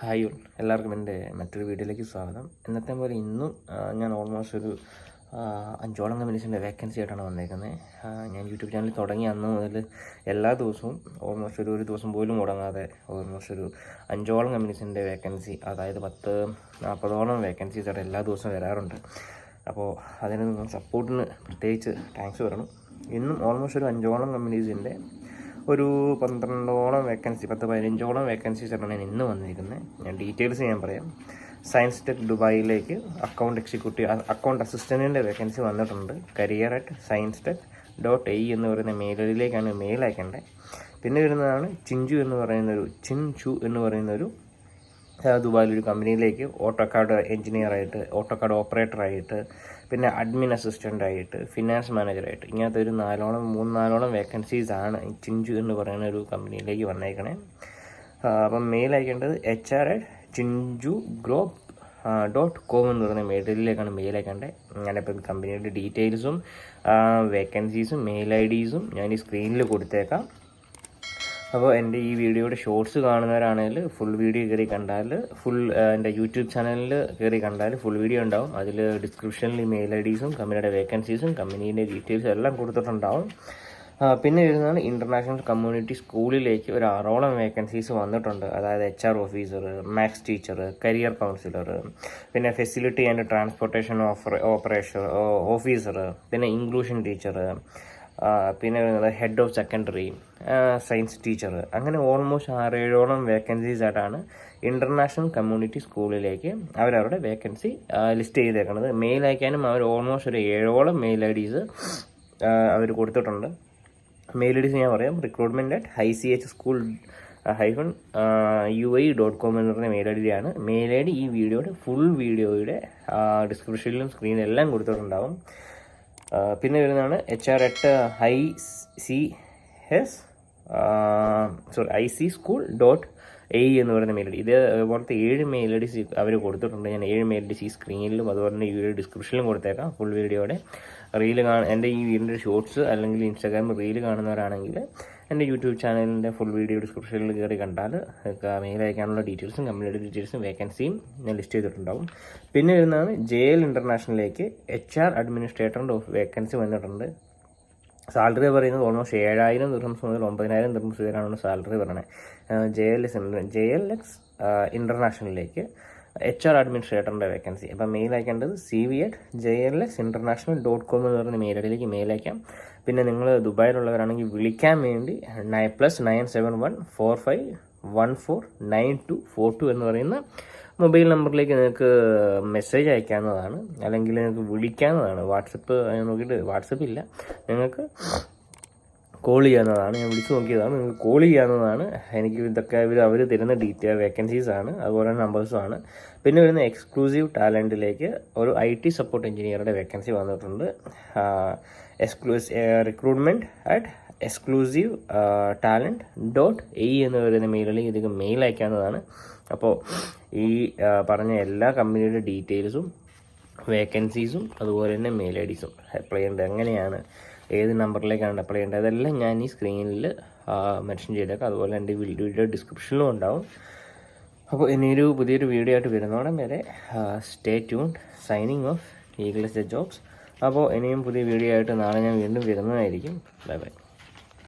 Hi എല്ലാവർക്കും എൻ്റെ മറ്റൊരു വീഡിയോയിലേക്ക് സ്വാഗതം. എന്നത്തെ പോലെ ഇന്നും ഞാൻ ഓൾമോസ്റ്റ് ഒരു 5ഓളം കമ്പനീസിൻ്റെ വേക്കൻസി ആയിട്ടാണ് വന്നേക്കുന്നത്. ഞാൻ യൂട്യൂബ് ചാനൽ തുടങ്ങി അന്ന് മുതൽ എല്ലാ ദിവസവും ഓൾമോസ്റ്റ് ഒരു ദിവസം പോലും മുടങ്ങാതെ ഓൾമോസ്റ്റ് ഒരു 5ഓളം കമ്പനീസിൻ്റെ വേക്കൻസി, അതായത് 40-40ഓളം വേക്കൻസീസ് ആയിട്ട് എല്ലാ ദിവസവും വരാറുണ്ട്. അപ്പോൾ അതിന് നിങ്ങൾ സപ്പോർട്ടിന് പ്രത്യേകിച്ച് താങ്ക്സ് പറയണം. ഇന്നും ഓൾമോസ്റ്റ് ഒരു 5ഓളം കമ്പനീസിൻ്റെ ഒരു 12ഓളം വേക്കൻസി 15ഓളം വേക്കൻസീസാണ് ഞാൻ ഇന്ന് വന്നിരിക്കുന്നത്. ഞാൻ ഡീറ്റെയിൽസ് ഞാൻ പറയാം. സയൻസ് ടെക് ദുബായിലേക്ക് അക്കൗണ്ട് അസിസ്റ്റൻറ്റിൻ്റെ വേക്കൻസി വന്നിട്ടുണ്ട്. career@scienceTech.ai എന്ന് പറയുന്ന മെയിലിലേക്കാണ് മെയിൽ അയക്കേണ്ടത്. പിന്നെ വരുന്നതാണ് ചിഞ്ചു എന്ന് പറയുന്നൊരു ദുബായിലൊരു കമ്പനിയിലേക്ക് ഓട്ടോകാഡ് എഞ്ചിനീയറായിട്ട്, ഓട്ടോകാഡ് ഓപ്പറേറ്ററായിട്ട്, പിന്നെ അഡ്മിൻ അസിസ്റ്റൻ്റായിട്ട്, ഫിനാൻസ് മാനേജറായിട്ട്, ഇങ്ങനത്തെ ഒരു 3-4ഓളം വേക്കൻസീസാണ് ചിഞ്ചു എന്ന് പറയുന്ന ഒരു കമ്പനിയിലേക്ക് വന്നേക്കണേ. അപ്പം മെയിൽ അയക്കേണ്ടത് HR@chinjugroup.com എന്ന് പറയുന്ന മെയിലിലേക്കാണ് മെയിൽ അയക്കേണ്ടത്. ഞാനിപ്പം കമ്പനിയുടെ ഡീറ്റെയിൽസും വേക്കൻസീസും മെയിൽ IDസും ഞാൻ ഈ സ്ക്രീനിൽ കൊടുത്തേക്കാം. അപ്പോൾ എൻ്റെ ഈ വീഡിയോയുടെ ഷോർട്സ് കാണുന്നവരാണെങ്കിൽ ഫുൾ വീഡിയോ കയറി കണ്ടാൽ എൻ്റെ യൂട്യൂബ് ചാനലിൽ കയറി കണ്ടാൽ ഫുൾ വീഡിയോ ഉണ്ടാവും. അതിൽ ഡിസ്ക്രിപ്ഷനിൽ മെയിൽ IDസും കമ്പനിയുടെ വേക്കൻസീസും കമ്പനീൻ്റെ ഡീറ്റെയിൽസും എല്ലാം കൊടുത്തിട്ടുണ്ടാവും. പിന്നെ വരുന്നതാണ് ഇൻ്റർനാഷണൽ കമ്മ്യൂണിറ്റി സ്കൂളിലേക്ക് ഒരു 6ഓളം വേക്കൻസീസ് വന്നിട്ടുണ്ട്. അതായത് HR officer, maths teacher, career councillor, പിന്നെ ഫെസിലിറ്റി ആൻഡ് ട്രാൻസ്പോർട്ടേഷൻ ഓഫീസർ, പിന്നെ ഇൻക്ലൂഷൻ ടീച്ചർ, പിന്നെ വരുന്നത് head of secondary science teacher. അങ്ങനെ ഓൾമോസ്റ്റ് 6-7ഓളം വേക്കൻസീസ് ആയിട്ടാണ് ഇൻ്റർനാഷണൽ കമ്മ്യൂണിറ്റി സ്കൂളിലേക്ക് അവരവരുടെ വേക്കൻസി ലിസ്റ്റ് ചെയ്തേക്കുന്നത്. മെയിൽ അയക്കാനും അവർ ഓൾമോസ്റ്റ് ഒരു 7ഓളം മെയിൽ IDs അവർ കൊടുത്തിട്ടുണ്ട്. മെയിൽ IDs ഞാൻ പറയാം. recruitment@ichschool-ui.com എന്ന് പറഞ്ഞ മെയിൽ ID ആണ്. മെയിൽ ID ഈ ഫുൾ വീഡിയോയുടെ ഡിസ്ക്രിപ്ഷനിലും സ്ക്രീനിലും എല്ലാം കൊടുത്തിട്ടുണ്ടാവും. പിന്നെ വരുന്നതാണ് icschool.ai എന്ന് പറയുന്ന മെയിൽ ID. ഇതേപോലത്തെ 7 മെയിൽ IDs അവർ കൊടുത്തിട്ടുണ്ട്. ഞാൻ 7 മെയിൽ IDs ഈ സ്ക്രീനിലും അതുപോലെ തന്നെ ഈ വീഡിയോ ഡിസ്ക്രിപ്ഷനിലും കൊടുത്തേക്കാം. ഫുൾ വീഡിയോയുടെ എൻ്റെ ഈ വീഡിയോയുടെ ഷോർട്സ് അല്ലെങ്കിൽ ഇൻസ്റ്റാഗ്രാം റീല് കാണുന്നവരാണെങ്കിൽ എൻ്റെ യൂട്യൂബ് ചാനലിൻ്റെ ഫുൾ വീഡിയോ ഡിസ്ക്രിപ്ഷനിൽ കയറി കണ്ടാൽ മെയിൽ അയക്കാനുള്ള ഡീറ്റെയിൽസും കമ്പനിയുടെ ഡീറ്റെയിൽസും വേക്കൻസിയും ഞാൻ ലിസ്റ്റ് ചെയ്തിട്ടുണ്ടാവും. പിന്നെ വരുന്നതാണ് JL ഇൻ്റർനാഷണലിലേക്ക് HR അഡ്മിനിസ്ട്രേറ്ററിൻ്റെ വേക്കൻസി വന്നിട്ടുണ്ട്. സാലറി പറയുന്നത് ഓൾമോസ്റ്റ് 7,000 ദിർഹംസ് മുതൽ 9,000 ദിർഹംസ് വരെയാണ് സാലറി പറയണത്. JLX ഇൻ്റർനാഷണലിലേക്ക് HR അഡ്മിനിസ്ട്രേറ്ററിൻ്റെ വേക്കൻസി. അപ്പം മെയിൽ അയക്കേണ്ടത് cv@jlxinternational.com എന്ന് പറയുന്ന മെയിൽ IDയിലേക്ക് മെയിൽ അയക്കാം. പിന്നെ നിങ്ങൾ ദുബായിലുള്ളവരാണെങ്കിൽ വിളിക്കാൻ വേണ്ടി +97145149242 എന്ന് പറയുന്ന മൊബൈൽ നമ്പറിലേക്ക് നിങ്ങൾക്ക് മെസ്സേജ് അയക്കാവുന്നതാണ്, അല്ലെങ്കിൽ നിങ്ങൾക്ക് വിളിക്കാവുന്നതാണ്. വാട്സപ്പ് ഇല്ല, നിങ്ങൾക്ക് കോൾ ചെയ്യാവുന്നതാണ്. ഞാൻ വിളിച്ചു നോക്കിയതാണ്, നിങ്ങൾക്ക് കോൾ ചെയ്യാവുന്നതാണ്. എനിക്ക് ഇതൊക്കെ അവർ തരുന്ന വേക്കൻസീസാണ്, അതുപോലെ തന്നെ നമ്പേഴ്സുമാണ്. പിന്നെ വരുന്ന എക്സ്ക്ലൂസീവ് ടാലൻറ്റിലേക്ക് ഒരു IT സപ്പോർട്ട് എഞ്ചിനീയറുടെ വേക്കൻസി വന്നിട്ടുണ്ട്. recruitment@exclusivetalent.ai എന്ന് പറയുന്ന മെയിലിൽ ഇതിക്ക് മെയിൽ അയക്കാവുന്നതാണ്. അപ്പോൾ ഈ പറഞ്ഞ എല്ലാ കമ്പനിയുടെ ഡീറ്റെയിൽസും വേക്കൻസീസും അതുപോലെ തന്നെ മെയിൽ IDസും അപ്ലൈ ചെയ്യേണ്ടത് എങ്ങനെയാണ്, ഏത് നമ്പറിലേക്കാണ് അപ്ലൈ ചെയ്യേണ്ടത്, അതെല്ലാം ഞാൻ ഈ സ്ക്രീനിൽ മെൻഷൻ ചെയ്തേക്കാം. അതുപോലെ എൻ്റെ വീഡിയോ ഡിസ്ക്രിപ്ഷനിലും ഉണ്ടാവും. അപ്പോൾ ഇനിയൊരു പുതിയൊരു വീഡിയോ ആയിട്ട് വരുന്നോടം വരെ stay tuned. Signing off Eagles jobs. അപ്പോൾ ഇനിയും പുതിയ വീഡിയോ ആയിട്ട് നാളെ ഞാൻ വീണ്ടും വരുന്നതായിരിക്കും. Bye bye.